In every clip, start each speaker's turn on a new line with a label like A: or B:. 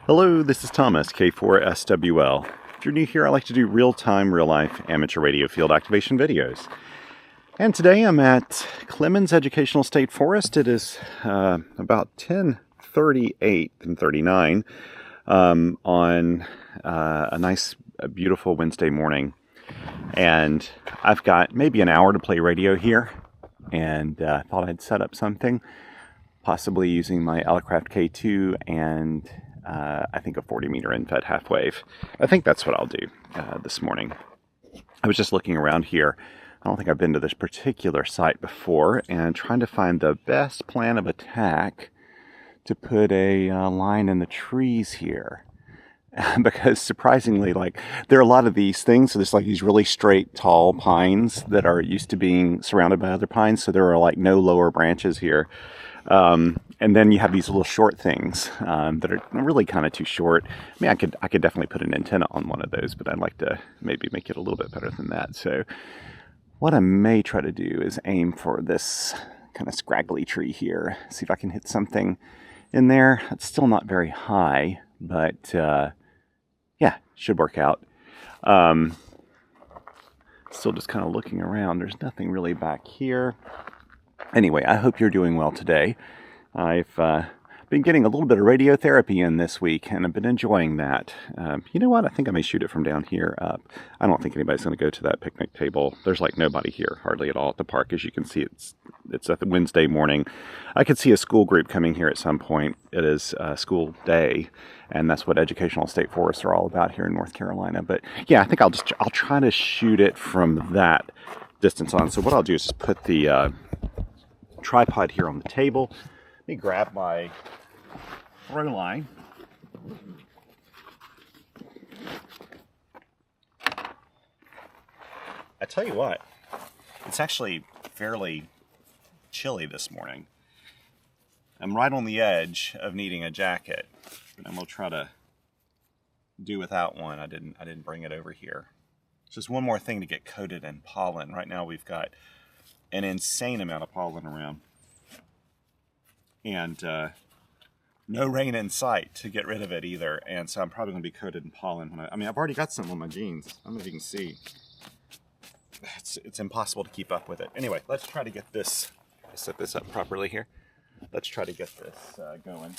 A: Hello, this is Thomas, K4SWL. If you're new here, I like to do real-time, real-life amateur radio field activation videos. And today I'm at Clemmons Educational State Forest. It is about 10:38 and 39 on a nice, beautiful Wednesday morning. And I've got maybe an hour to play radio here, and thought I'd set up something, possibly using my Elecraft K2 and I think a 40-meter end-fed half-wave. I think that's what I'll do this morning. I was just looking around here. I don't think I've been to this particular site before, and trying to find the best plan of attack to put a line in the trees here. Because surprisingly, there are a lot of these things. So there's these really straight, tall pines that are used to being surrounded by other pines. So there are no lower branches here. And then you have these little short things that are really kind of too short. I mean, I could definitely put an antenna on one of those, but I'd like to maybe make it a little bit better than that. So what I may try to do is aim for this kind of scraggly tree here. See if I can hit something in there. It's still not very high, but yeah, should work out. Still just kind of looking around. There's nothing really back here. Anyway, I hope you're doing well today. I've been getting a little bit of radiotherapy in this week, and I've been enjoying that. You know what? I think I may shoot it from down here up. I don't think anybody's going to go to that picnic table. There's nobody here, hardly at all at the park. As you can see, it's a Wednesday morning. I could see a school group coming here at some point. It is school day, and that's what educational state forests are all about here in North Carolina. But yeah, I think I'll try to shoot it from that distance on. So what I'll do is just put the tripod here on the table. Let me grab my throw line. I tell you what, it's actually fairly chilly this morning. I'm right on the edge of needing a jacket, and we'll try to do without one. I didn't bring it over here. It's just one more thing to get coated in pollen. Right now we've got an insane amount of pollen around, and no rain in sight to get rid of it either. And so I'm probably going to be coated in pollen. I've already got some on my jeans. I don't know if you can see. It's impossible to keep up with it. Anyway, let's try to get this. Set this up properly here. Let's try to get this going.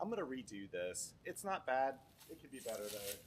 A: I'm going to redo this. It's not bad. It could be better though.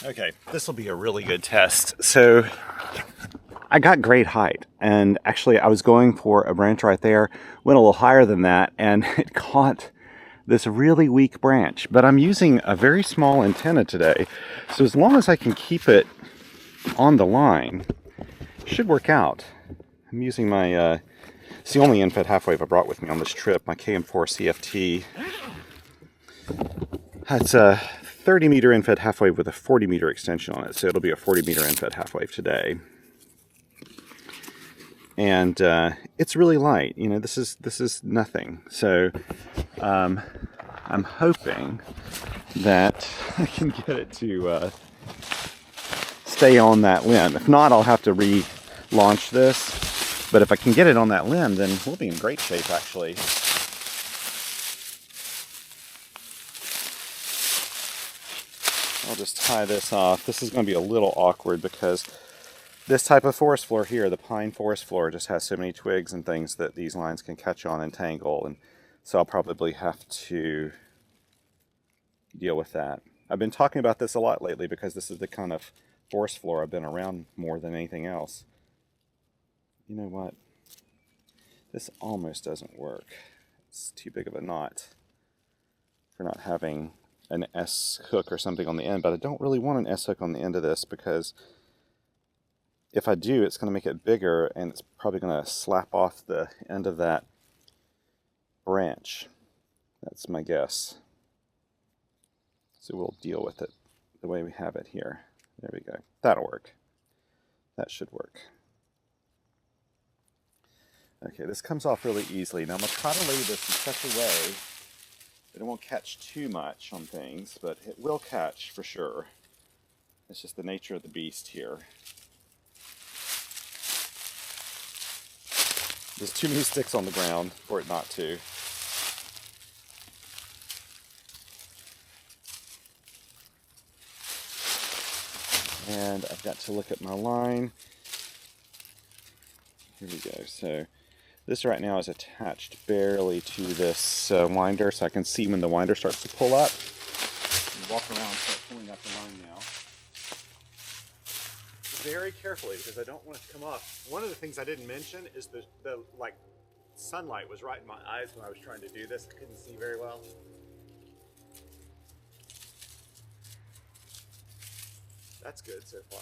A: Okay, this will be a really good test. So I got great height, and actually I was going for a branch right there, went a little higher than that, and it caught this really weak branch. But I'm using a very small antenna today, so as long as I can keep it on the line, it should work out. I'm using my, it's the only infrared half wave I brought with me on this trip, my KM4 CFT. It's a 30 meter infrared half wave with a 40 meter extension on it, so it'll be a 40 meter infrared half wave today. And it's really light. You know, this is nothing. So I'm hoping that I can get it to stay on that limb. If not, I'll have to relaunch this. But if I can get it on that limb, then we'll be in great shape, actually. I'll just tie this off. This is going to be a little awkward because this type of forest floor here, the pine forest floor, just has so many twigs and things that these lines can catch on and tangle. And so I'll probably have to deal with that. I've been talking about this a lot lately because this is the kind of forest floor I've been around more than anything else. You know what? This almost doesn't work. It's too big of a knot for not having an S hook or something on the end, but I don't really want an S hook on the end of this because if I do, it's going to make it bigger and it's probably going to slap off the end of that branch. That's my guess. So we'll deal with it the way we have it here. There we go. That'll work. That should work. Okay, this comes off really easily. Now I'm going to try to lay this in such a way that it won't catch too much on things, but it will catch for sure. It's just the nature of the beast here. There's too many sticks on the ground for it not to. And I've got to look at my line. Here we go. So this right now is attached barely to this winder, so I can see when the winder starts to pull up. Walk around and start pulling up the line now. Very carefully, because I don't want it to come off. One of the things I didn't mention is the like sunlight was right in my eyes when I was trying to do this. I couldn't see very well. That's good so far.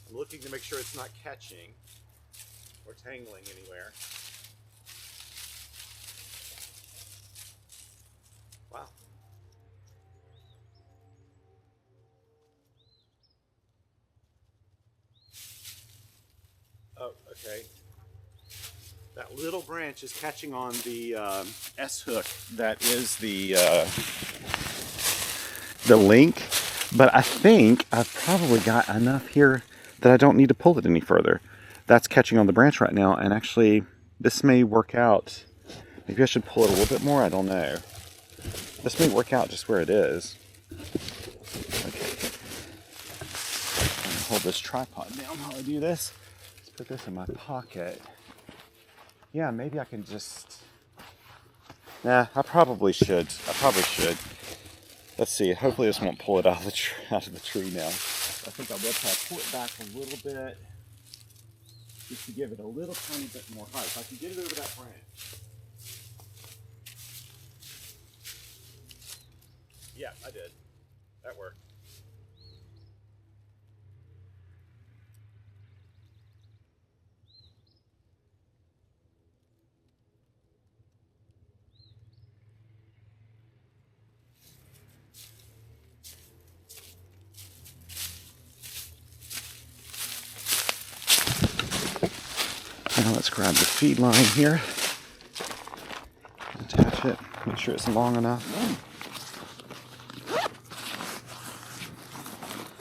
A: I'm looking to make sure it's not catching or tangling anywhere. Wow. Oh, okay. That little branch is catching on the S hook. That is the link, but I think I've probably got enough here that I don't need to pull it any further. That's catching on the branch right now, and actually this may work out. Maybe I should pull it a little bit more, I don't know. This may work out just where it is. Okay. I'm gonna hold this tripod down while I do this. Let's put this in my pocket. Yeah, maybe I can just... Nah, I probably should. Let's see, hopefully this won't pull it out of the tree now. I think I will try to pull it back a little bit, just to give it a little tiny bit more height. If I can get it over that branch. Yeah, I did. That worked. Now let's grab the feed line here, attach it, make sure it's long enough.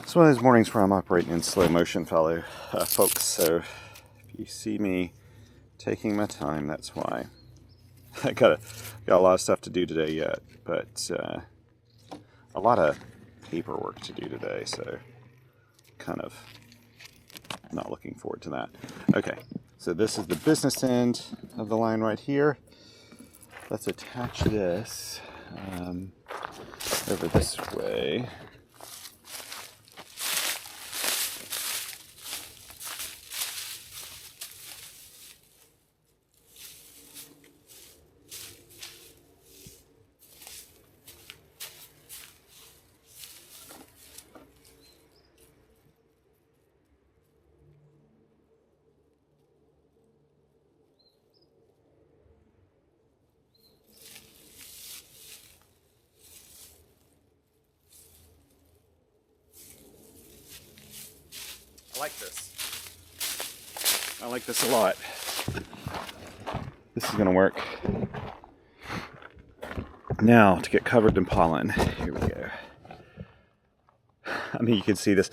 A: It's one of those mornings where I'm operating in slow motion, folks, so if you see me taking my time, that's why. I got a lot of stuff to do today yet, but a lot of paperwork to do today, so kind of not looking forward to that. Okay. So this is the business end of the line right here. Let's attach this. over this way. I like this. I like this a lot. This is going to work. Now, to get covered in pollen. Here we go. I mean, you can see this.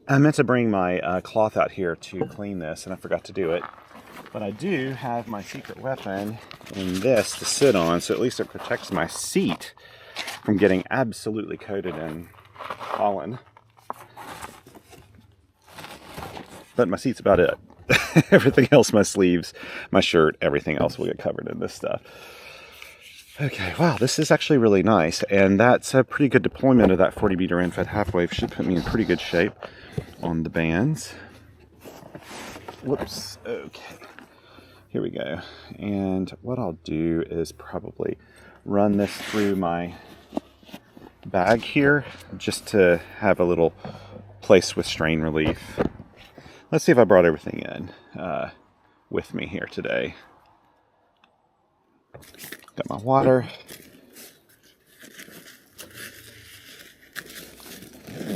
A: I meant to bring my cloth out here to clean this, and I forgot to do it. But I do have my secret weapon in this to sit on, so at least it protects my seat from getting absolutely coated in pollen. But my seat's about it. Everything else, my sleeves, my shirt, everything else will get covered in this stuff. Okay, wow, this is actually really nice. And that's a pretty good deployment of that 40 meter end-fed half-wave. Should put me in pretty good shape on the bands. Whoops, okay. Here we go. And what I'll do is probably run this through my bag here just to have a little place with strain relief. Let's see if I brought everything in with me here today. Got my water.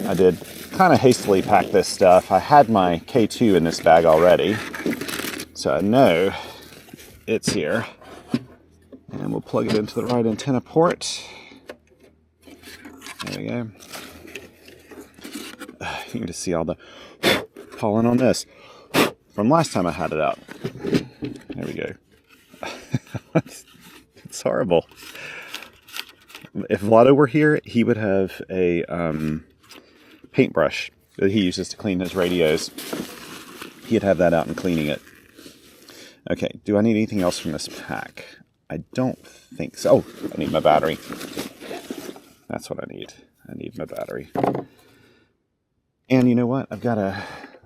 A: I did kind of hastily pack this stuff. I had my K2 in this bag already, so I know it's here. And we'll plug it into the right antenna port. There we go. You can just see all the pollen on this from last time I had it out. There we go. It's horrible. If Vlado were here, he would have a paintbrush that he uses to clean his radios. He'd have that out and cleaning it. Okay, do I need anything else from this pack? I don't think so. Oh, I need my battery. That's what I need. I need my battery. And you know what? I've got a...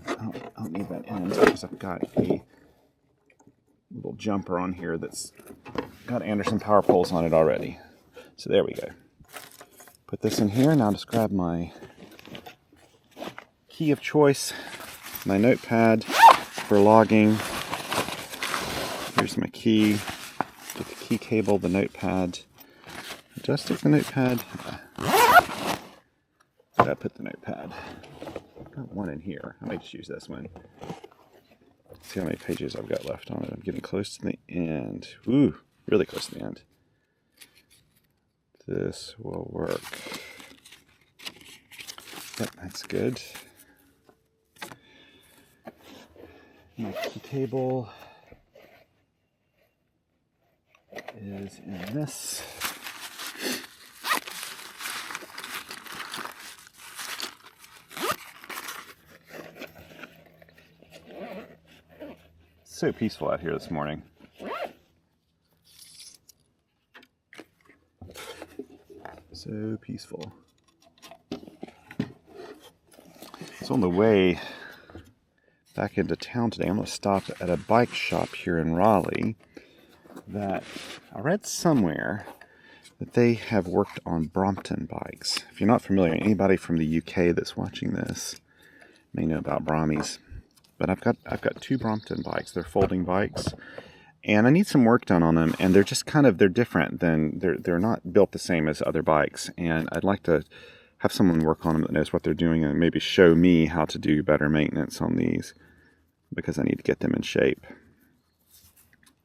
A: I don't need that end because I've got a little jumper on here that's got Anderson power poles on it already. So there we go. Put this in here. Now just grab my key of choice, my notepad for logging. Here's my key. Get the key cable, the notepad. Just take the notepad. Gotta put the notepad. Got one in here. I might just use this one. See how many pages I've got left on it. I'm getting close to the end. Ooh, really close to the end. This will work. Yep, that's good. My key cable is in this. So peaceful out here this morning. So peaceful. So on the way back into town today, I'm going to stop at a bike shop here in Raleigh that I read somewhere that they have worked on Brompton bikes. If you're not familiar, anybody from the UK that's watching this may know about Brahmies. But I've got two Brompton bikes. They're folding bikes, and I need some work done on them. And they're just they're different than they're not built the same as other bikes. And I'd like to have someone work on them that knows what they're doing and maybe show me how to do better maintenance on these because I need to get them in shape.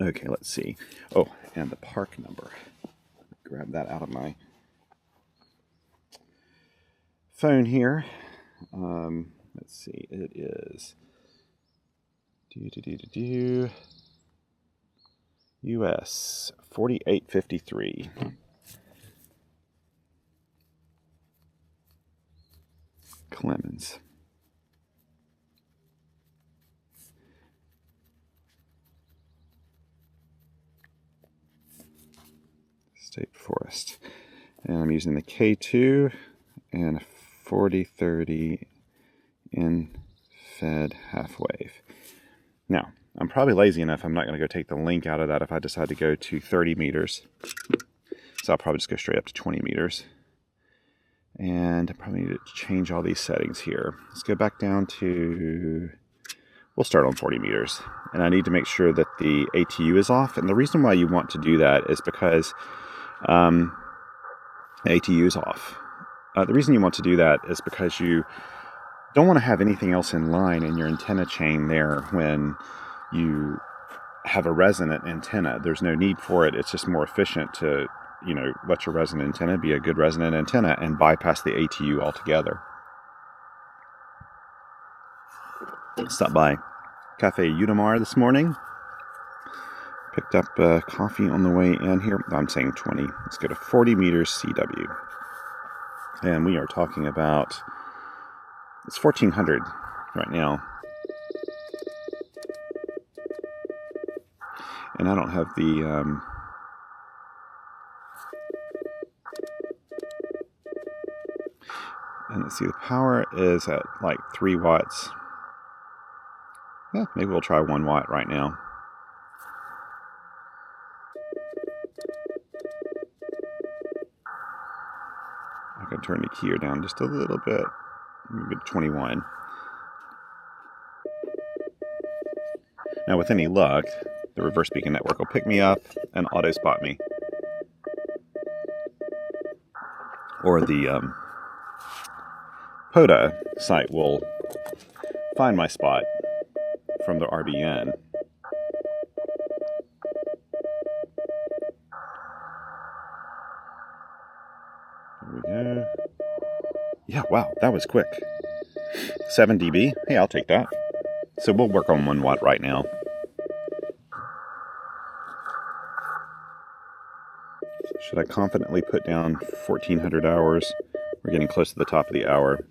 A: Okay, let's see. Oh, and the park number. Grab that out of my phone here. Let's see. It is US 4853. Clemmons. State Forest. And I'm using the K2 and a 40-30 in fed half wave. Now, I'm probably lazy enough, I'm not going to go take the link out of that if I decide to go to 30 meters. So I'll probably just go straight up to 20 meters. And I probably need to change all these settings here. Let's go back down to, we'll start on 40 meters. And I need to make sure that the ATU is off. And the reason why you want to do that is because the ATU is off. The reason you want to do that is because you don't want to have anything else in line in your antenna chain there when you have a resonant antenna. There's no need for it. It's just more efficient to, let your resonant antenna be a good resonant antenna and bypass the ATU altogether. Stopped by Cafe Udemar this morning. Picked up coffee on the way in here. I'm saying 20. Let's go to 40 meters CW. And we are talking about, it's 1400 right now. And I don't have the, and let's see, the power is at like 3 watts. Yeah, maybe we'll try 1 watt right now. I can turn the keyer down just a little bit. Maybe 21. Now, with any luck, the reverse beacon network will pick me up and auto spot me. Or the POTA site will find my spot from the RBN. There we go. Yeah, wow, that was quick. 7 dB. Hey, I'll take that. So we'll work on 1 watt right now. Should I confidently put down 1400 hours? We're getting close to the top of the hour.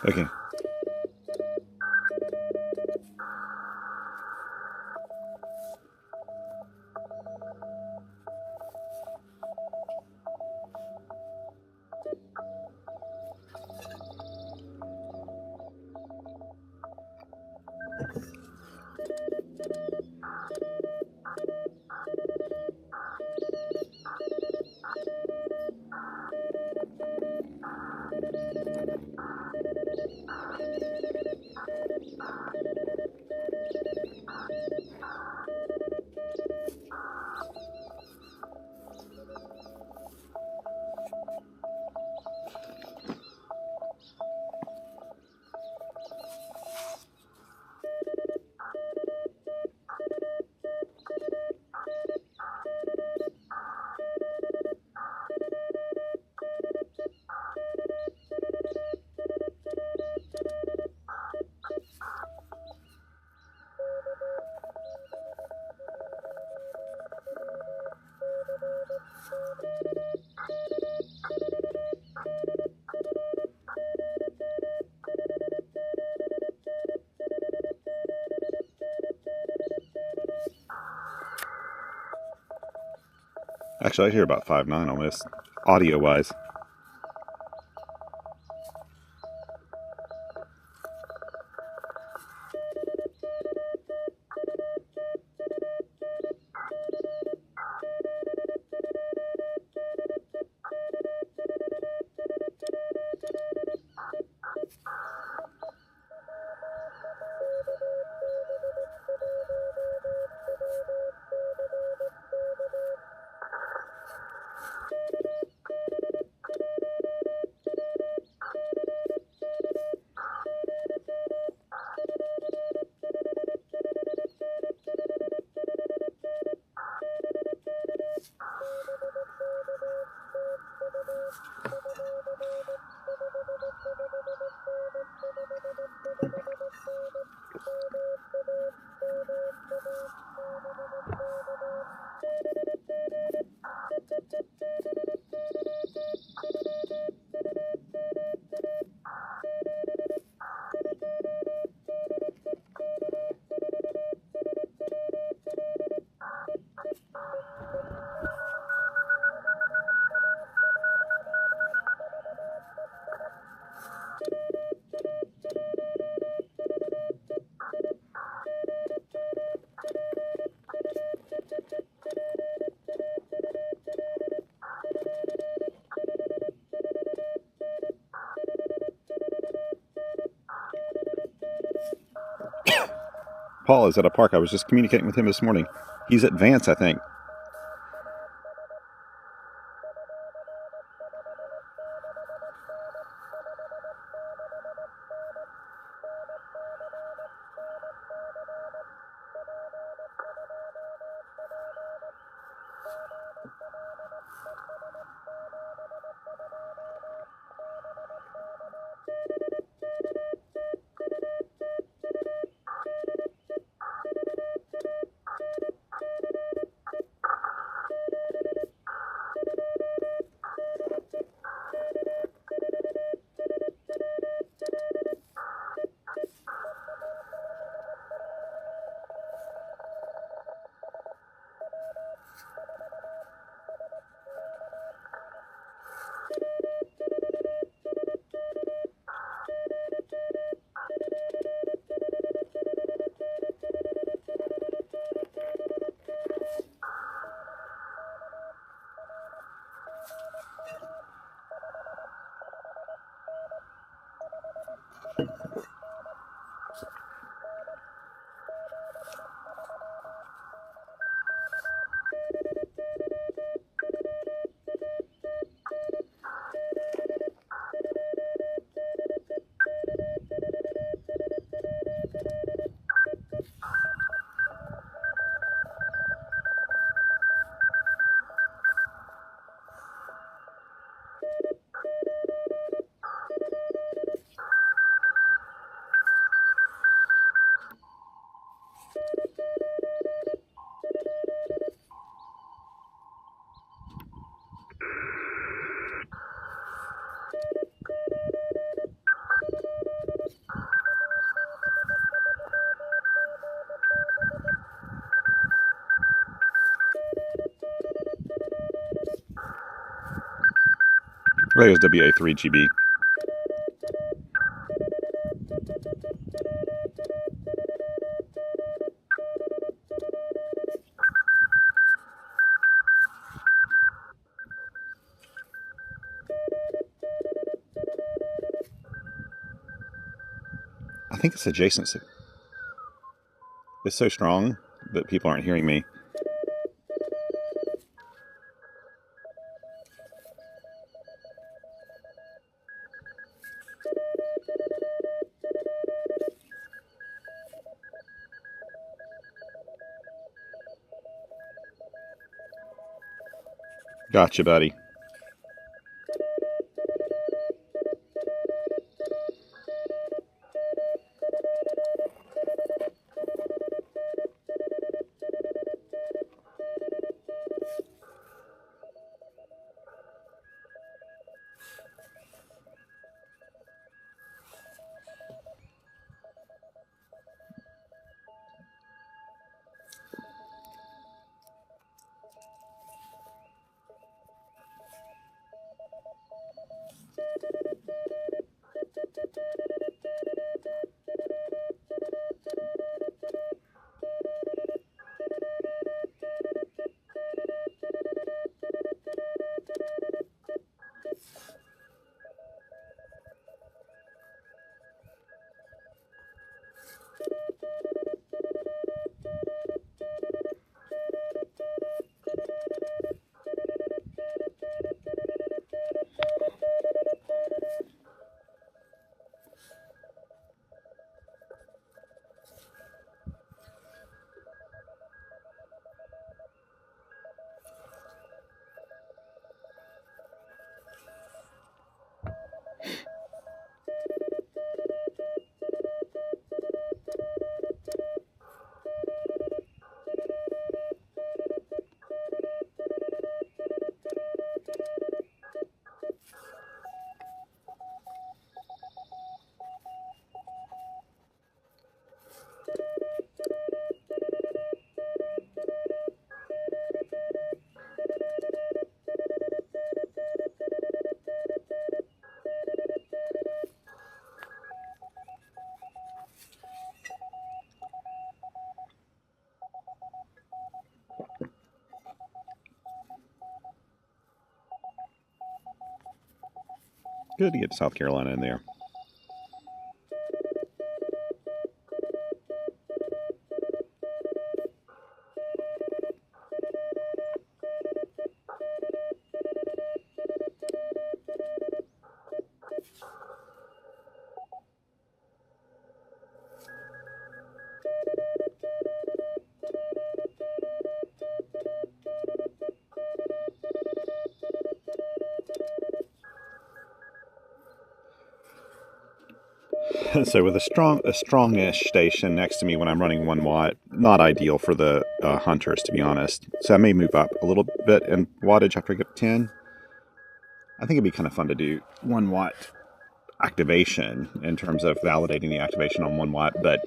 A: Okay. Actually, I hear about 5.9 on this, audio-wise. Paul is at a park. I was just communicating with him this morning. He's at Vance, I think. I think it was WA3GB. I think it's adjacency. It's so strong that people aren't hearing me. Gotcha, buddy. Good to get South Carolina in there. So with a strongish station next to me when I'm running 1 watt, not ideal for the hunters, to be honest. So I may move up a little bit in wattage after I get to 10. I think it'd be kind of fun to do 1 watt activation in terms of validating the activation on 1 watt, but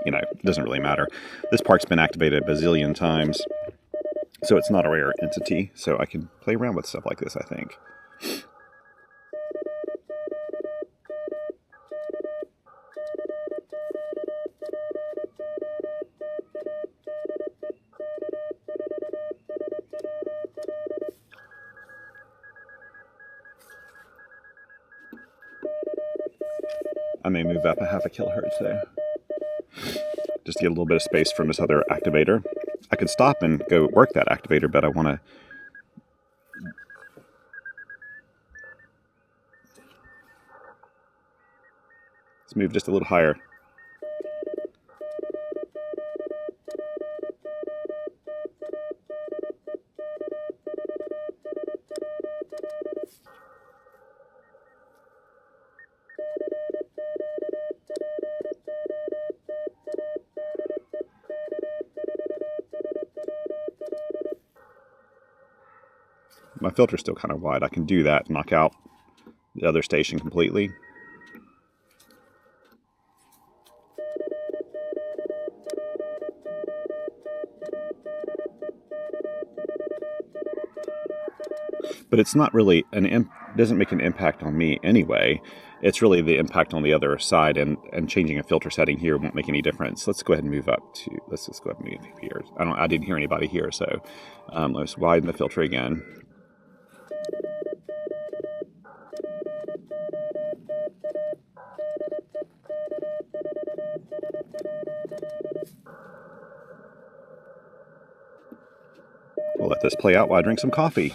A: you know, it doesn't really matter. This park's been activated a bazillion times, so it's not a rare entity. So I can play around with stuff like this, I think. I may move up a half a kilohertz there, just to get a little bit of space from this other activator. I could stop and go work that activator, but I want to... Let's move just a little higher. My filter's still kind of wide. I can do that, knock out the other station completely. But it's not really doesn't make an impact on me anyway. It's really the impact on the other side, and changing a filter setting here won't make any difference. Let's go ahead and move up to, let's just go ahead and move here. I didn't hear anybody here, so let's widen the filter again. We'll let this play out while I drink some coffee.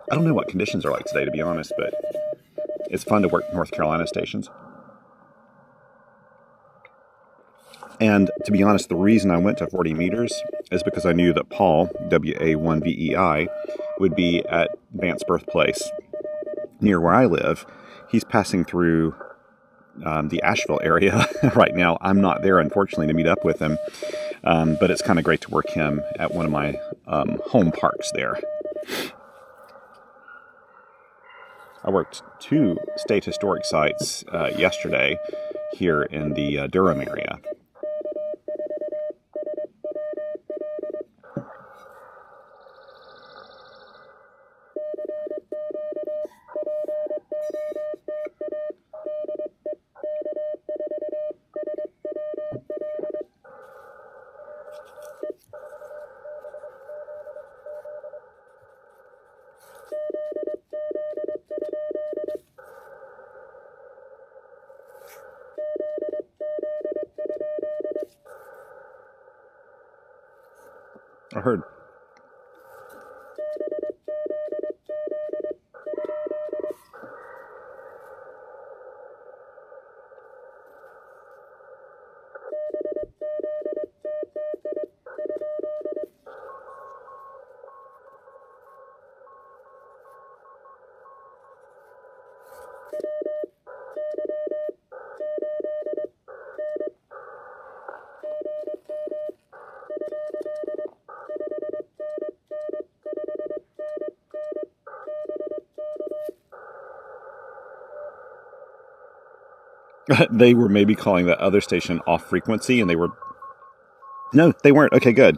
A: I don't know what conditions are like today, to be honest, but it's fun to work North Carolina stations. And to be honest, the reason I went to 40 meters is because I knew that Paul, WA1VEI, would be at Vance's birthplace near where I live. He's passing through the Asheville area right now. I'm not there, unfortunately, to meet up with him, but it's kind of great to work him at one of my home parks there. I worked 2 state historic sites yesterday here in the Durham area. I heard. They were maybe calling that other station off frequency, and they were... No, they weren't. Okay, good.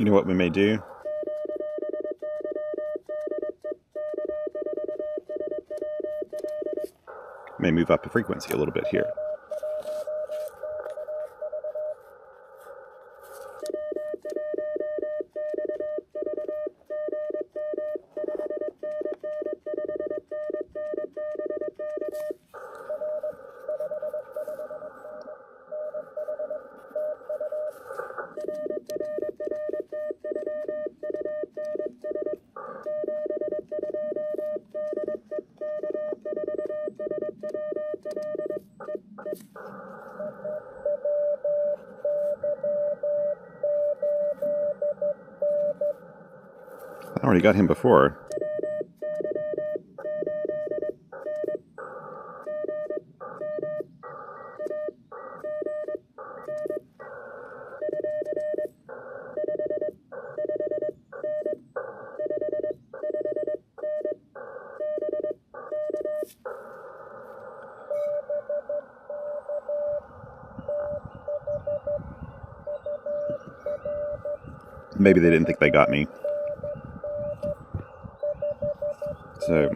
A: You know what we may do? May move up the frequency a little bit here. I already got him before. Maybe they didn't think they got me. So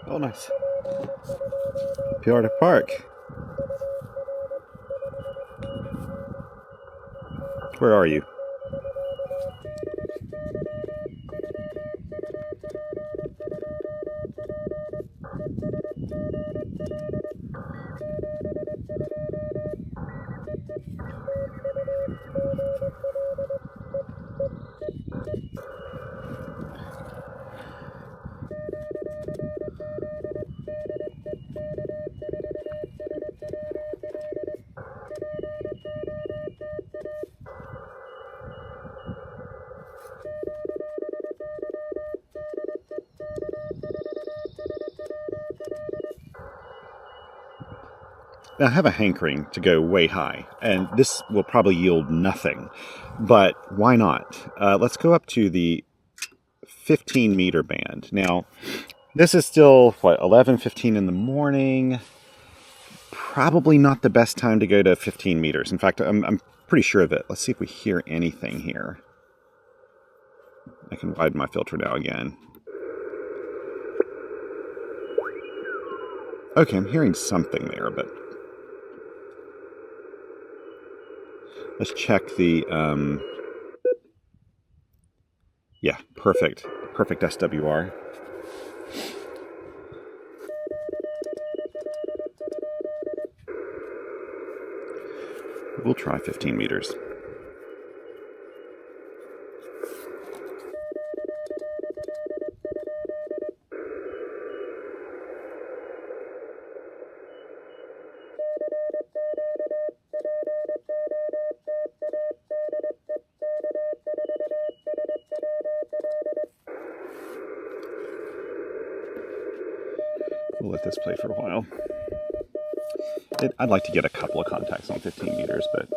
A: oh, nice. POTA Park. Where are you? I have a hankering to go way high, and this will probably yield nothing, but why not? Let's go up to the 15 meter band. Now, this is still, 11:15 in the morning. Probably not the best time to go to 15 meters. In fact, I'm pretty sure of it. Let's see if we hear anything here. I can widen my filter now again. Okay, I'm hearing something there, but let's check the, yeah, perfect SWR. We'll try 15 meters. We'll let this play for a while. I'd like to get a couple of contacts on 15 meters, but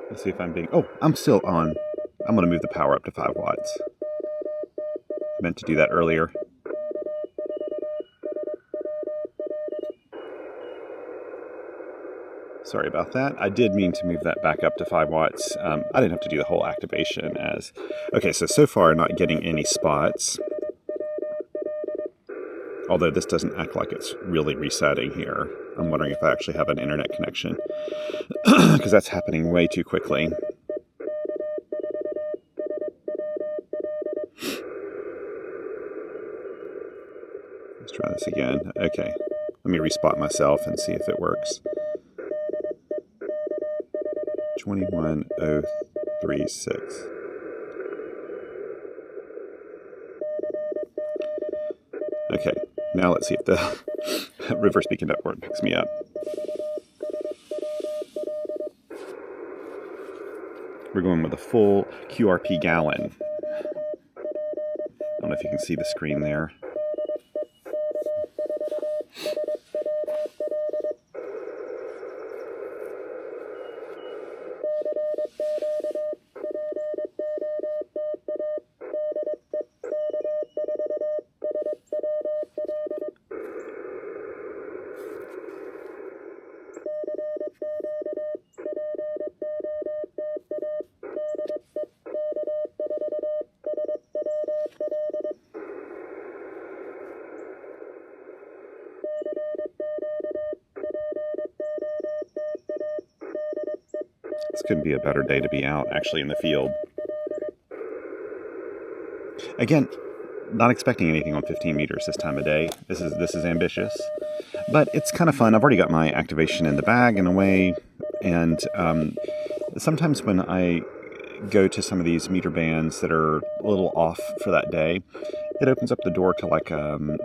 A: let's see if I'm being... Oh, I'm still on. I'm going to move the power up to 5 watts. I meant to do that earlier. Sorry about that. I did mean to move that back up to 5 watts. I didn't have to do the whole activation as... Okay, so far not getting any spots. Although this doesn't act like it's really resetting here. I'm wondering if I actually have an internet connection. Because that's happening way too quickly. Let's try this again. Okay, let me respot myself and see if it works. 21036. Okay, now let's see if the reverse beacon network picks me up. We're going with a full QRP gallon. I don't know if you can see the screen there. This couldn't be a better day to be out, actually, in the field. Again, not expecting anything on 15 meters this time of day. This is ambitious, but it's kind of fun. I've already got my activation in the bag in a way, and sometimes when I go to some of these meter bands that are a little off for that day, it opens up the door to like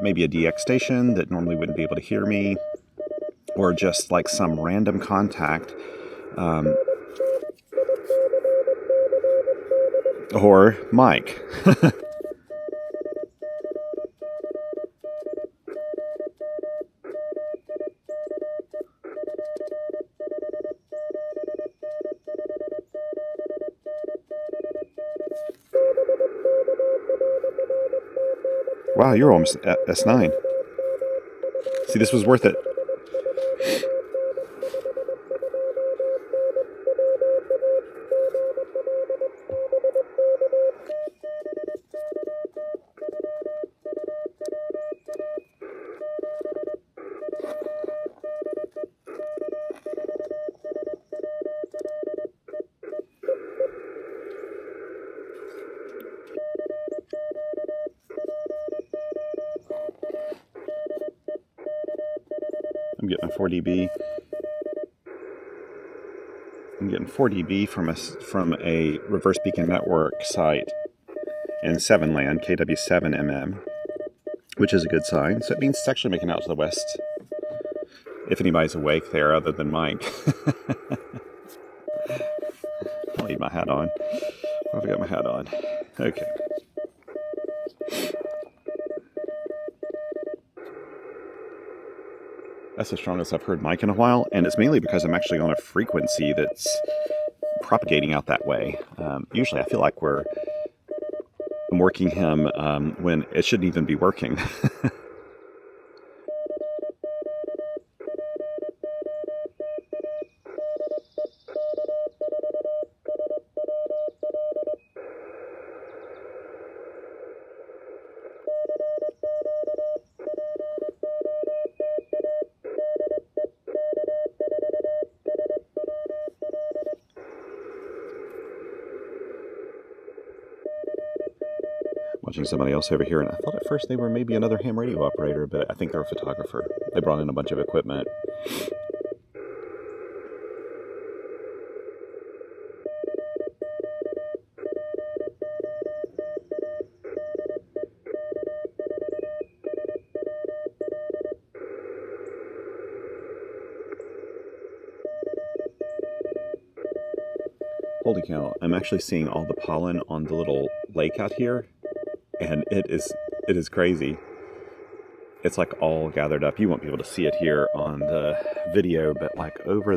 A: maybe a DX station that normally wouldn't be able to hear me, or just like some random contact. Or Mike. Wow, you're almost at S9. See, this was worth it. I'm getting a 4 dB. I'm getting 4 dB from a reverse beacon network site in 7 land, KW7mm, which is a good sign. So it means it's actually making out to the west. If anybody's awake there other than Mike. I'll leave my hat on. Where have I got my hat on? Okay. That's the strongest I've heard Mike in a while, and it's mainly because I'm actually on a frequency that's propagating out that way. Usually I feel like I'm working him when it shouldn't even be working. Watching somebody else over here, and I thought at first they were maybe another ham radio operator, but I think they're a photographer. They brought in a bunch of equipment. Holy cow, I'm actually seeing all the pollen on the little lake out here. And it is crazy. It's like all gathered up. You won't be able to see it here on the video, but like over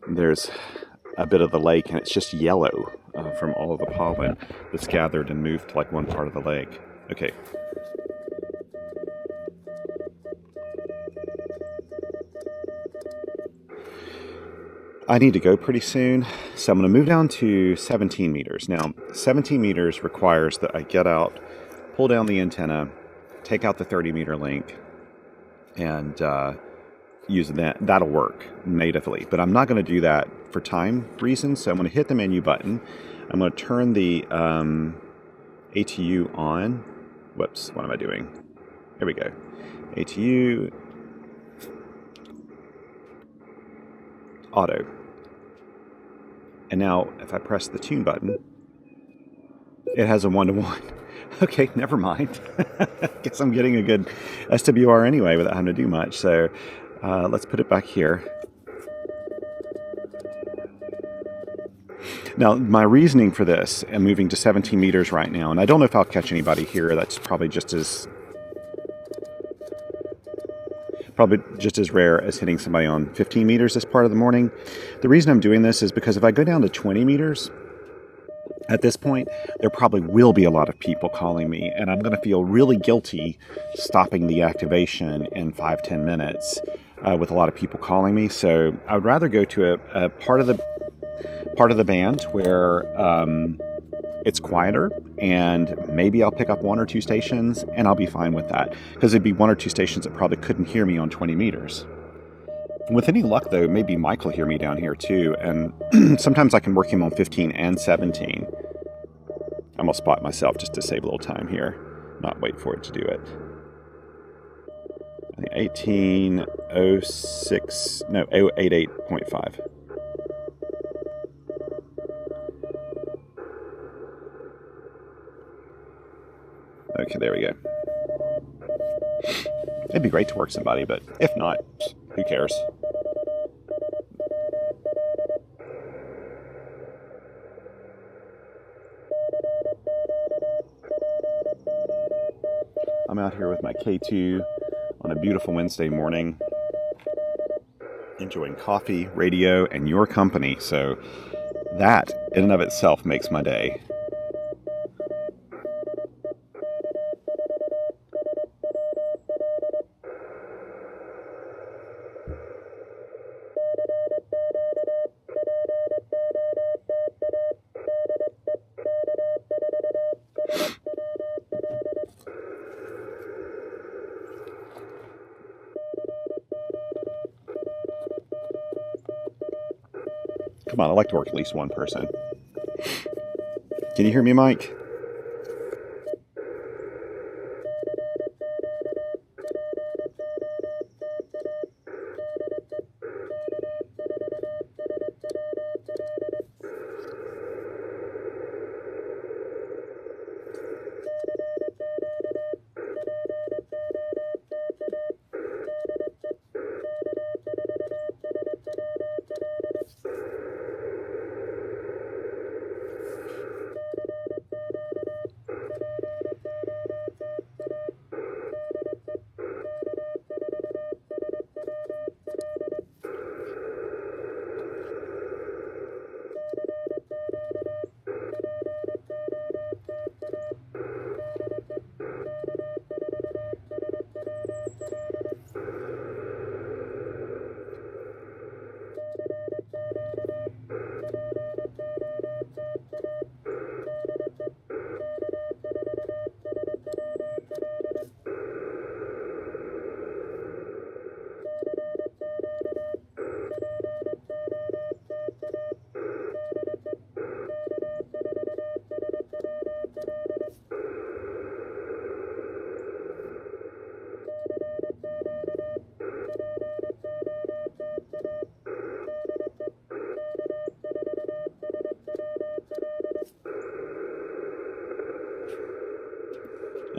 A: there's a bit of the lake, and it's just yellow from all of the pollen that's gathered and moved to like one part of the lake. Okay. I need to go pretty soon, so I'm going to move down to 17 meters. Now, 17 meters requires that I get out, pull down the antenna, take out the 30-meter link, and use that. That'll work natively, but I'm not going to do that for time reasons, so I'm going to hit the menu button. I'm going to turn the ATU on. Whoops, what am I doing? Here we go. ATU. Auto. And now if I press the tune button, it has a 1-to-1. Okay, never mind. Guess I'm getting a good SWR anyway without having to do much. So let's put it back here. Now, my reasoning for this and moving to 17 meters right now, and I don't know if I'll catch anybody here. That's probably just as rare as hitting somebody on 15 meters this part of the morning. The reason I'm doing this is because if I go down to 20 meters, at this point, there probably will be a lot of people calling me, and I'm going to feel really guilty stopping the activation in 5-10 minutes with a lot of people calling me. So I would rather go to a part of the band where it's quieter, and maybe I'll pick up 1 or 2 stations, and I'll be fine with that, because it'd be 1 or 2 stations that probably couldn't hear me on 20 meters. With any luck, though, maybe Mike will hear me down here, too, and sometimes I can work him on 15 and 17. I'm going to spot myself just to save a little time here, not wait for it to do it. 88.5. Okay, there we go. It'd be great to work somebody, but if not, who cares? I'm out here with my K2 on a beautiful Wednesday morning, enjoying coffee, radio, and your company. So that, in and of itself, makes my day. Come on, I like to work at least one person. Can you hear me, Mike?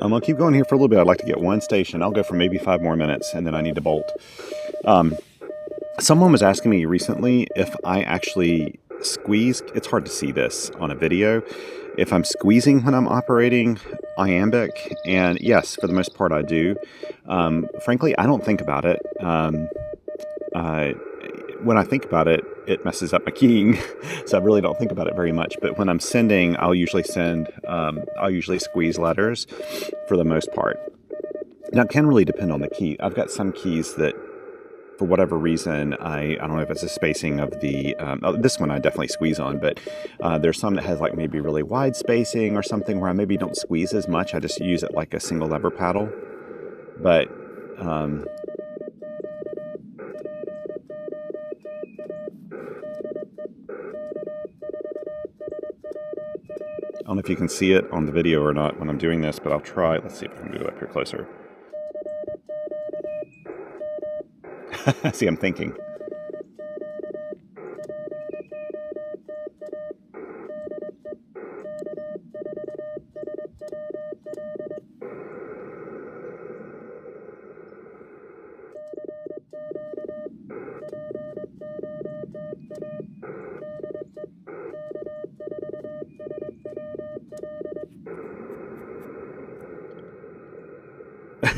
A: I'll keep going here for a little bit. I'd like to get one station. I'll go for maybe 5 more minutes, and then I need to bolt. Someone was asking me recently if I actually squeeze. It's hard to see this on a video. If I'm squeezing when I'm operating iambic, and yes, for the most part I do. Frankly, I don't think about it. When I think about it, it messes up my keying, so I really don't think about it very much. But when I'm sending, I'll usually squeeze letters for the most part. Now, it can really depend on the key. I've got some keys that, for whatever reason, I don't know if it's the spacing of the, this one I definitely squeeze on, but there's some that has like maybe really wide spacing or something where I maybe don't squeeze as much. I just use it like a single lever paddle. But I don't know if you can see it on the video or not when I'm doing this, but I'll try. Let's see if I can move it up here closer. See, I'm thinking.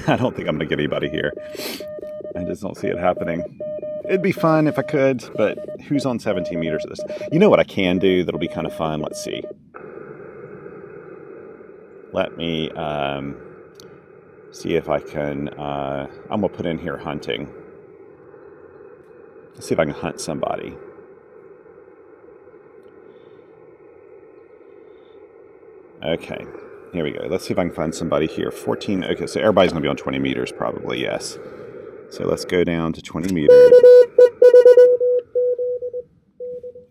A: I don't think I'm going to get anybody here. I just don't see it happening. It'd be fun if I could, but who's on 17 meters of this? You know what I can do that'll be kind of fun? Let's see. Let me see if I can... I'm going to put in here hunting. Let's see if I can hunt somebody. Okay. Here we go. Let's see if I can find somebody here. 14. Okay, so everybody's going to be on 20 meters probably, yes. So let's go down to 20 meters.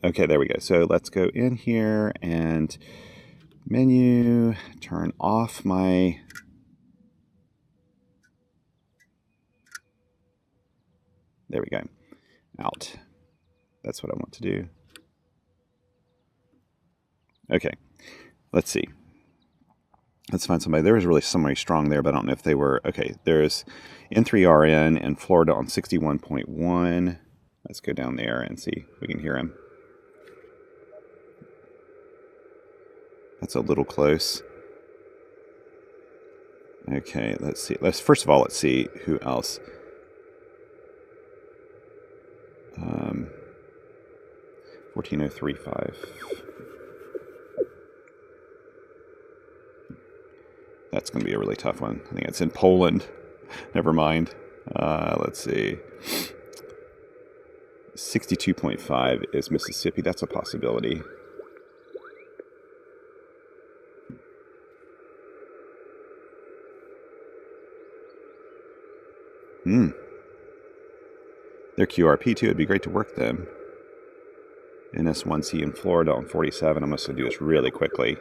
A: Okay, there we go. So let's go in here and menu, turn off my... There we go. Out. That's what I want to do. Okay, let's see. Let's find somebody. There was really somebody strong there, but I don't know if they were... Okay, there's N3RN in Florida on 61.1. Let's go down there and see if we can hear him. That's a little close. Okay, let's see. First of all, let's see who else. 14035. That's going to be a really tough one. I think it's in Poland. Never mind. Let's see. 62.5 is Mississippi. That's a possibility. They're QRP2. It'd be great to work them. NS1C in Florida on 47. I'm going to do this really quickly.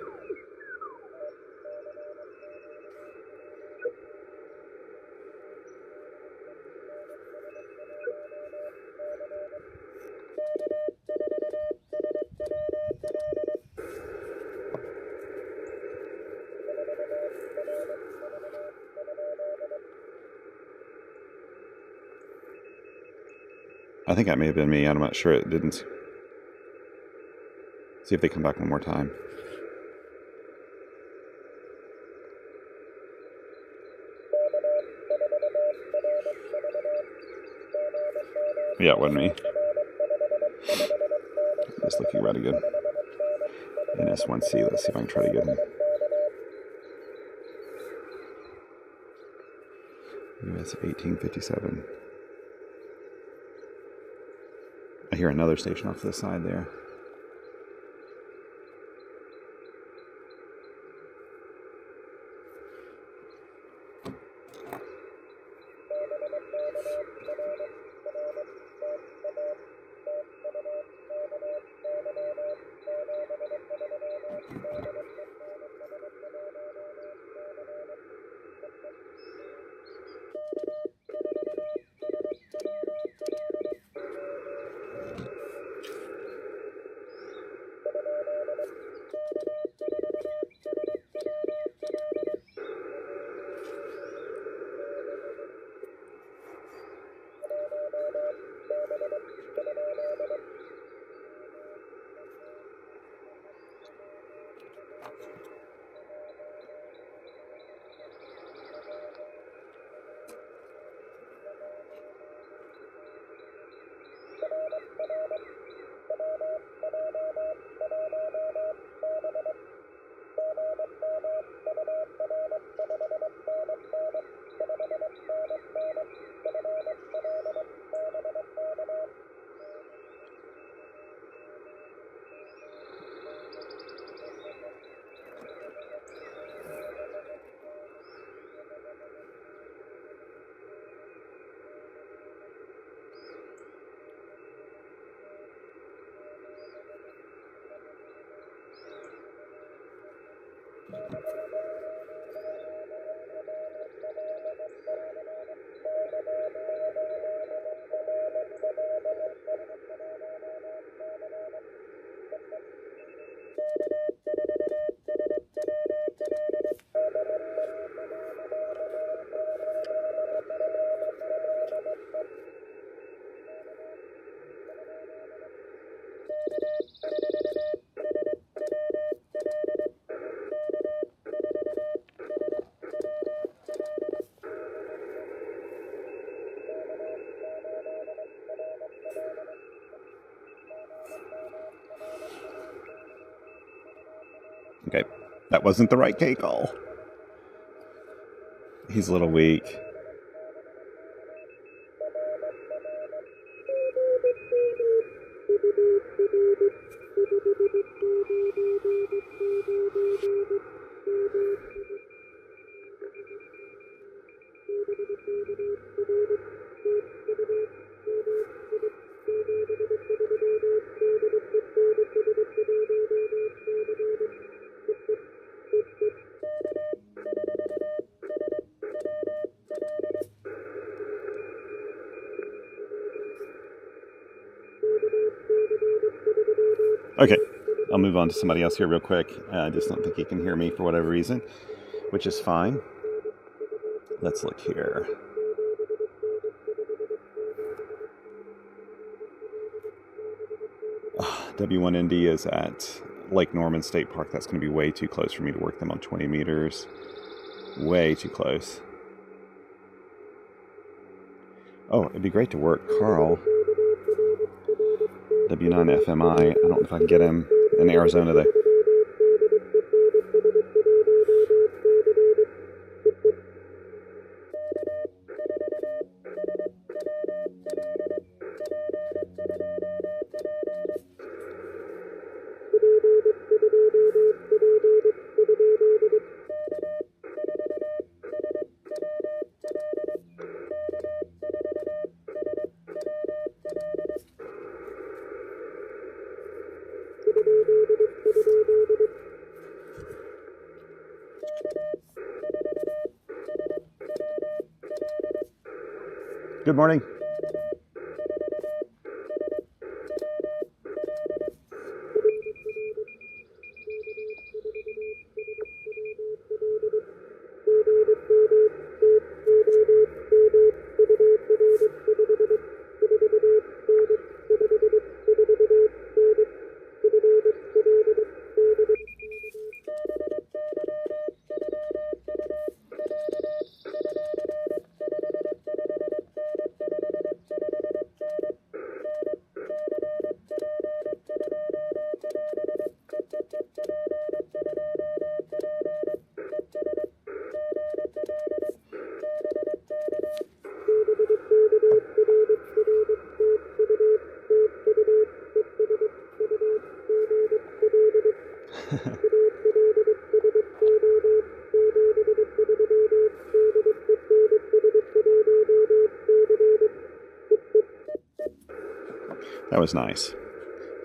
A: I think that may have been me. I'm not sure. It didn't. See if they come back one more time. Yeah, it wasn't me. Just looking really good. NS1C. Let's see if I can try to get him. US 1857. I hear another station off to the side there. Okay, that wasn't the right K call. He's a little weak. Okay, I'll move on to somebody else here real quick. I just don't think he can hear me for whatever reason, which is fine. Let's look here. W1ND is at Lake Norman State Park. That's going to be way too close for me to work them on 20 meters. Way too close. Oh, it'd be great to work Carl. W9FMI. I don't know if I can get him in Arizona though. Good morning. That was nice.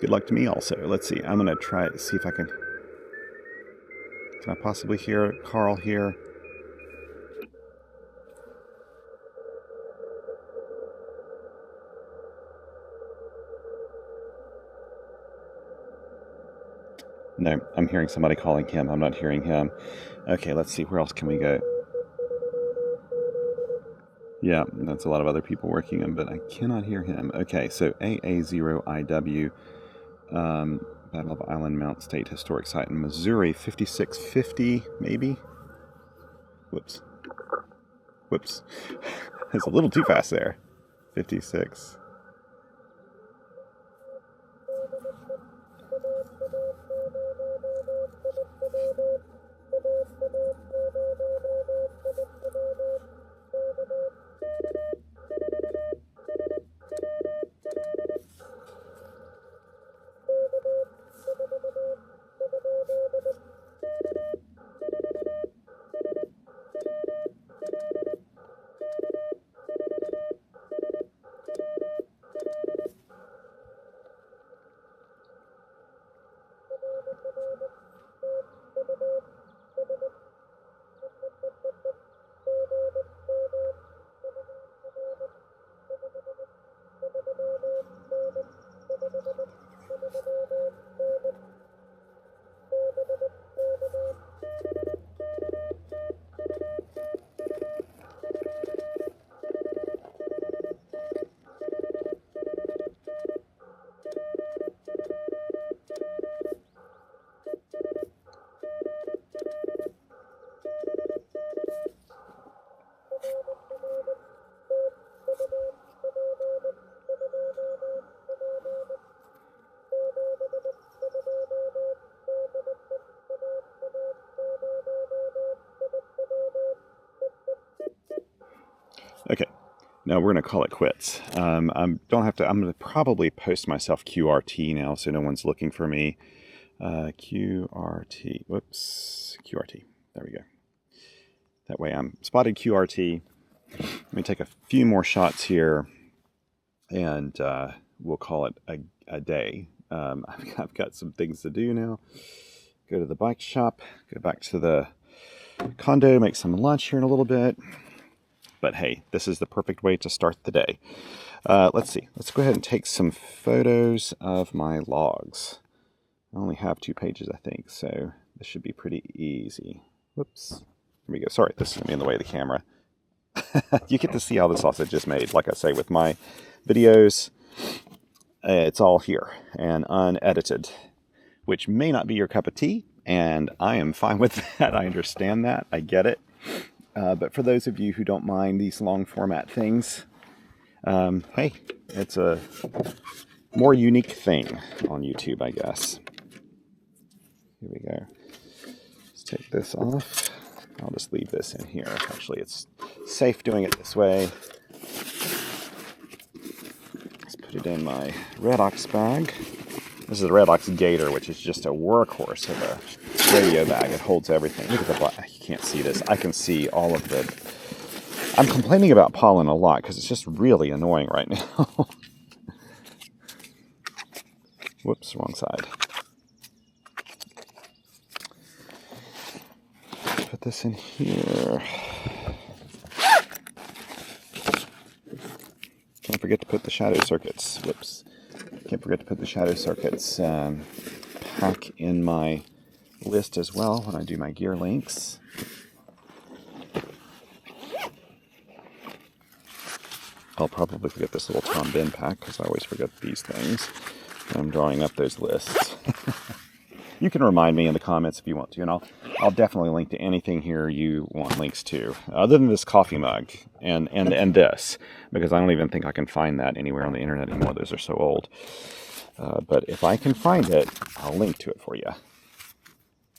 A: Good luck to me also. Let's see. I'm going to try to see if I can... Can I possibly hear Carl here? No, I'm hearing somebody calling him. I'm not hearing him. Okay, let's see. Where else can we go? Yeah, that's a lot of other people working him, but I cannot hear him. Okay, so AA0IW, Battle of Island Mount State Historic Site in Missouri, 5650, maybe? Whoops. That's a little too fast there. 56. Okay, now we're going to call it quits. I'm going to probably post myself QRT now so no one's looking for me. QRT, whoops, QRT, there we go. That way I'm spotted QRT. Let me take a few more shots here and we'll call it a day. I've got some things to do now. Go to the bike shop, go back to the condo, make some lunch here in a little bit. But hey, this is the perfect way to start the day. Let's see. Let's go ahead and take some photos of my logs. I only have 2 pages, I think, so this should be pretty easy. Whoops. Here we go. Sorry, this is going to be in the way of the camera. You get to see how the sausage is made. Like I say, with my videos, it's all here and unedited, which may not be your cup of tea, and I am fine with that. I understand that. I get it. But for those of you who don't mind these long format things, hey, it's a more unique thing on YouTube, I guess. Here we go. Let's take this off. I'll just leave this in here. Actually, it's safe doing it this way. Let's put it in my Red Ox bag. This is a Red Ox Gator, which is just a workhorse of a radio bag. It holds everything. Look at the black. You can't see this. I can see all of the... I'm complaining about pollen a lot because it's just really annoying right now. Whoops, wrong side. Put this in here. Can't forget to put the shadow circuits. Whoops. Can't forget to put the shadow circuits pack in my list as well when I do my gear links. I'll probably forget this little Tom bin pack because I always forget these things when I'm drawing up those lists. You can remind me in the comments if you want to, and I'll definitely link to anything here you want links to, other than this coffee mug and this, because I don't even think I can find that anywhere on the internet anymore. Those are so old. But if I can find it, I'll link to it for you.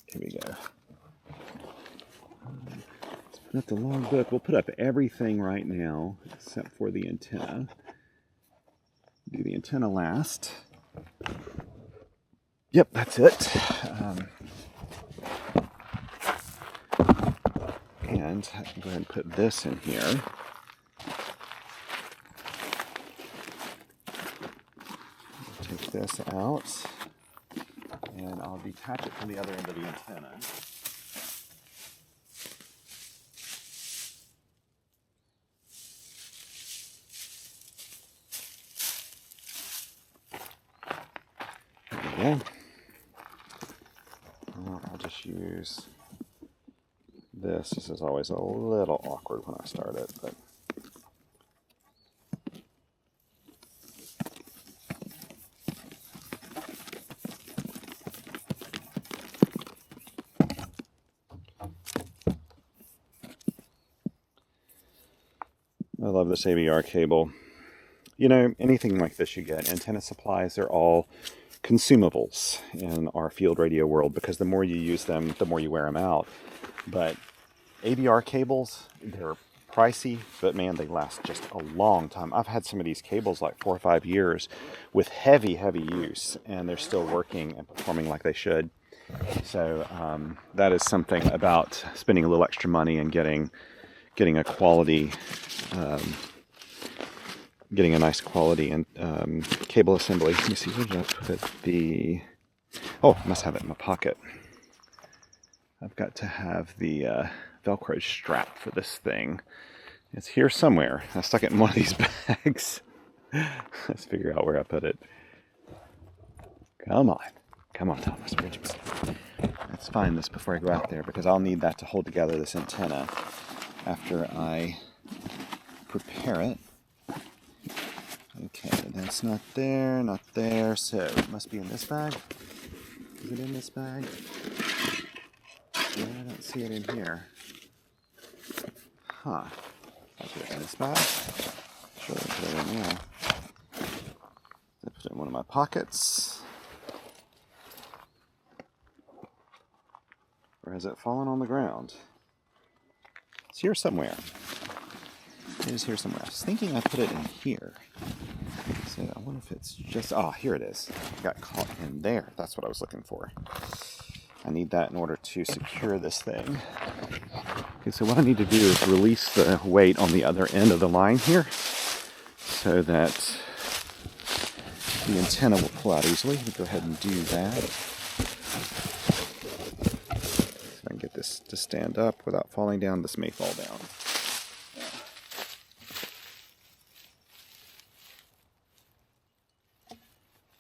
A: Here we go. Let's put up the logbook. We'll put up everything right now except for the antenna. Do the antenna last. Yep, that's it. And I can go ahead and put this in here. Take this out, and I'll detach it from the other end of the antenna. There we go. I'll just use this. This is always a little awkward when I start it, but I love this ABR cable. You know, anything like this you get, antenna supplies, they're all consumables in our field radio world because the more you use them, the more you wear them out. But ABR cables, they're pricey, but man, they last just a long time. I've had some of these cables like 4 or 5 years with heavy use, and they're still working and performing like they should. So that is something about spending a little extra money and getting a quality, getting a nice quality and cable assembly. Let me see, where did I put the... Oh, I must have it in my pocket. I've got to have the Velcro strap for this thing. It's here somewhere. I stuck it in one of these bags. Let's figure out where I put it. Come on. Come on, Thomas. Let's find this before I go out there, because I'll need that to hold together this antenna after I prepare it. Okay, that's not there, not there, so it must be in this bag. Is it in this bag? Yeah, I don't see it in here. Huh. I'll put it in this bag. Sure, I'll put it in there. I put it in one of my pockets. Or has it fallen on the ground? It's here somewhere. It is here somewhere. I was thinking I put it in here. So I wonder if it's just... Oh, here it is. It got caught in there. That's what I was looking for. I need that in order to secure this thing. Okay, so what I need to do is release the weight on the other end of the line here so that the antenna will pull out easily. Let me go ahead and do that. So I can get this to stand up without falling down. This may fall down.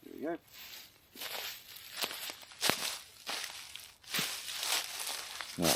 A: There we go. Now,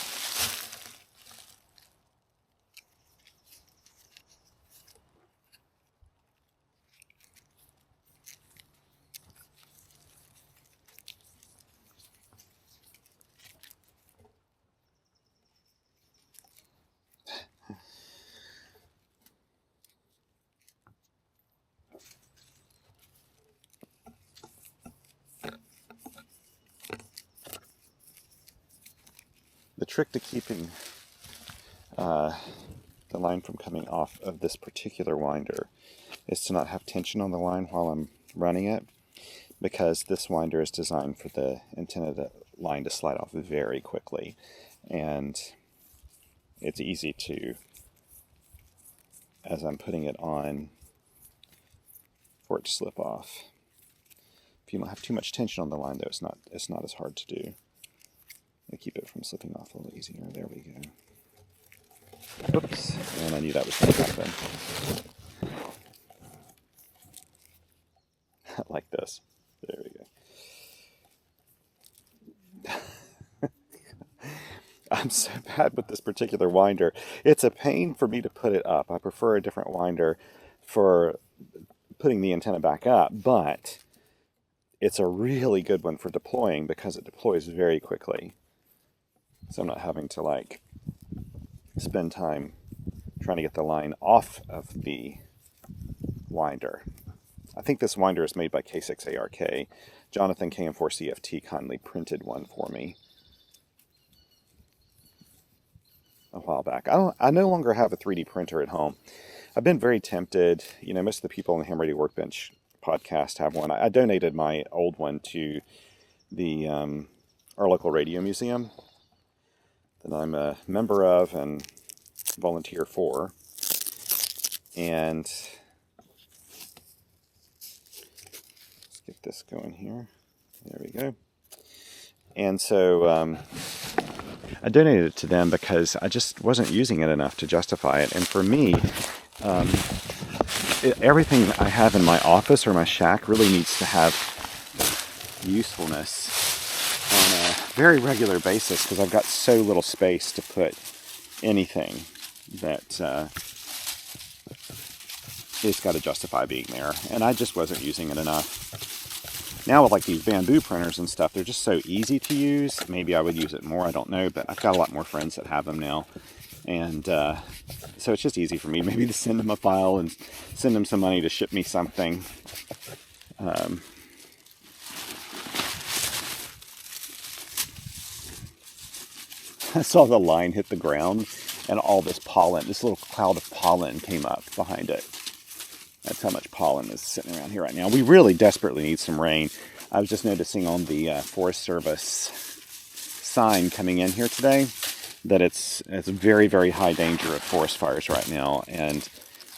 A: the trick to keeping the line from coming off of this particular winder is to not have tension on the line while I'm running it, because this winder is designed for the antenna line to slide off very quickly, and it's easy to, as I'm putting it on, for it to slip off. If you don't have too much tension on the line, though, it's not as hard to do. I keep it from slipping off a little easier. There we go. Oops, and I knew that was going to happen. Like this. There we go. I'm so bad with this particular winder. It's a pain for me to put it up. I prefer a different winder for putting the antenna back up, but it's a really good one for deploying because it deploys very quickly. So I'm not having to like spend time trying to get the line off of the winder. I think this winder is made by K6ARK. Jonathan KM4CFT kindly printed one for me a while back. I no longer have a 3D printer at home. I've been very tempted. You know, most of the people on the Ham Radio Workbench podcast have one. I donated my old one to the our local radio museum that I'm a member of and volunteer for. And let's get this going here. There we go. And so I donated it to them because I just wasn't using it enough to justify it. And for me, everything I have in my office or my shack really needs to have usefulness on a very regular basis, because I've got so little space to put anything that it's got to justify being there. And I just wasn't using it enough. Now with like these bamboo printers and stuff, they're just so easy to use. Maybe I would use it more, I don't know, but I've got a lot more friends that have them now. And so it's just easy for me maybe to send them a file and send them some money to ship me something. I saw the line hit the ground and all this pollen, this little cloud of pollen came up behind it. That's how much pollen is sitting around here right now. We really desperately need some rain. I was just noticing on the Forest Service sign coming in here today that it's very, very high danger of forest fires right now, and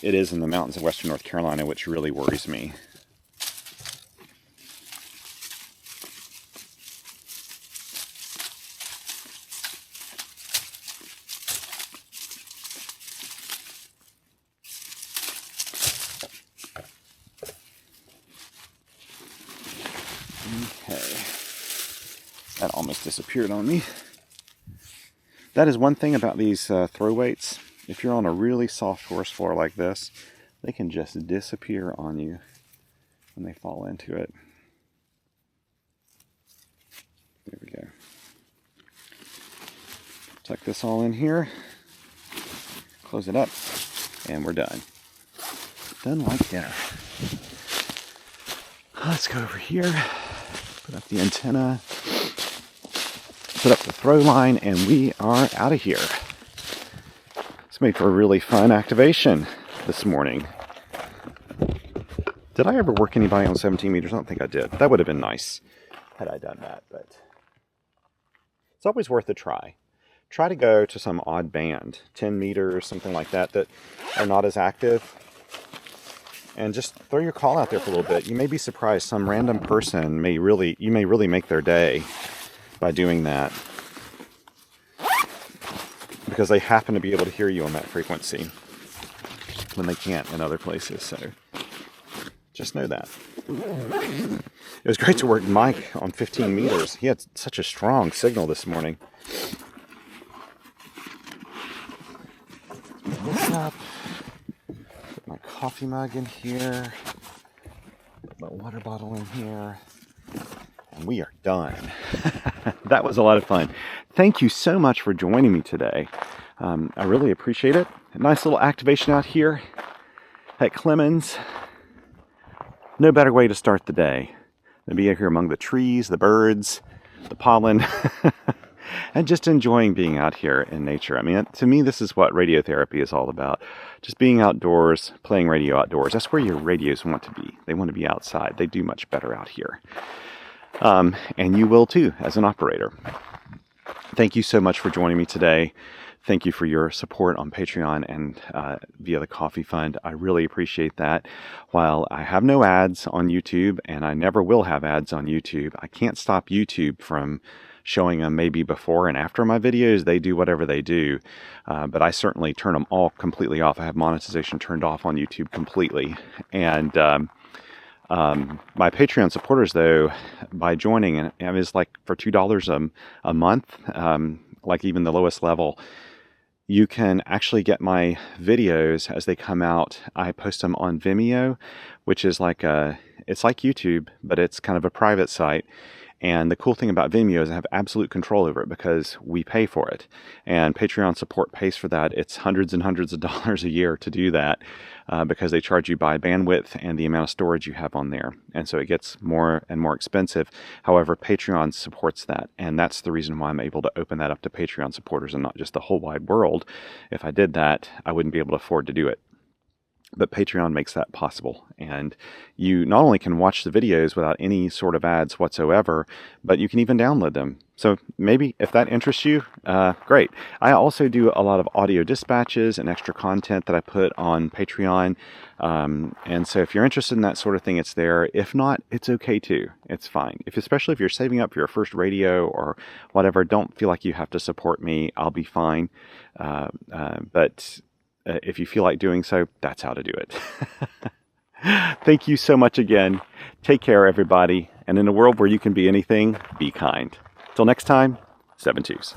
A: it is in the mountains of western North Carolina, which really worries me. That almost disappeared on me. That is one thing about these throw weights. If you're on a really soft forest floor like this, they can just disappear on you when they fall into it. There we go. Tuck this all in here, close it up, and we're done. Done like dinner. Let's go over here, put up the antenna, put up the throw line, and we are out of here. It's made for a really fun activation this morning. Did I ever work anybody on 17 meters? I don't think I did. That would have been nice had I done that, but it's always worth a try. Try to go to some odd band, 10 meters, something like that, that are not as active, and just throw your call out there for a little bit. You may be surprised. Some random person you may really make their day by doing that, because they happen to be able to hear you on that frequency when they can't in other places. So just know that. It was great to work Mike on 15 meters. He had such a strong signal this morning. This up. Put my coffee mug in here. Put my water bottle in here. And we are done. That was a lot of fun. Thank you so much for joining me today. I really appreciate it. A nice little activation out here at Clemmons. No better way to start the day than be out here among the trees, the birds, the pollen, and just enjoying being out here in nature. I mean, to me, this is what radiotherapy is all about. Just being outdoors, playing radio outdoors. That's where your radios want to be. They want to be outside. They do much better out here. And you will too, as an operator. Thank you so much for joining me today. Thank you for your support on Patreon and via the Coffee Fund. I really appreciate that. While I have no ads on YouTube, and I never will have ads on YouTube, I can't stop YouTube from showing them maybe before and after my videos. They do whatever they do, but I certainly turn them all completely off. I have monetization turned off on YouTube completely. And my Patreon supporters, though, by joining, and it's like for $2 a month, like even the lowest level, you can actually get my videos as they come out. I post them on Vimeo, which is it's like YouTube, but it's kind of a private site. And the cool thing about Vimeo is I have absolute control over it because we pay for it. And Patreon support pays for that. It's hundreds and hundreds of dollars a year to do that because they charge you by bandwidth and the amount of storage you have on there. And so it gets more and more expensive. However, Patreon supports that. And that's the reason why I'm able to open that up to Patreon supporters and not just the whole wide world. If I did that, I wouldn't be able to afford to do it. But Patreon makes that possible, and you not only can watch the videos without any sort of ads whatsoever, but you can even download them. So maybe if that interests you, great. I also do a lot of audio dispatches and extra content that I put on Patreon, and so if you're interested in that sort of thing, it's there. If not, it's okay too. It's fine. Especially if you're saving up for your first radio or whatever, don't feel like you have to support me. I'll be fine. But if you feel like doing so, that's how to do it. Thank you so much again. Take care, everybody. And in a world where you can be anything, be kind. Till next time, 7 twos.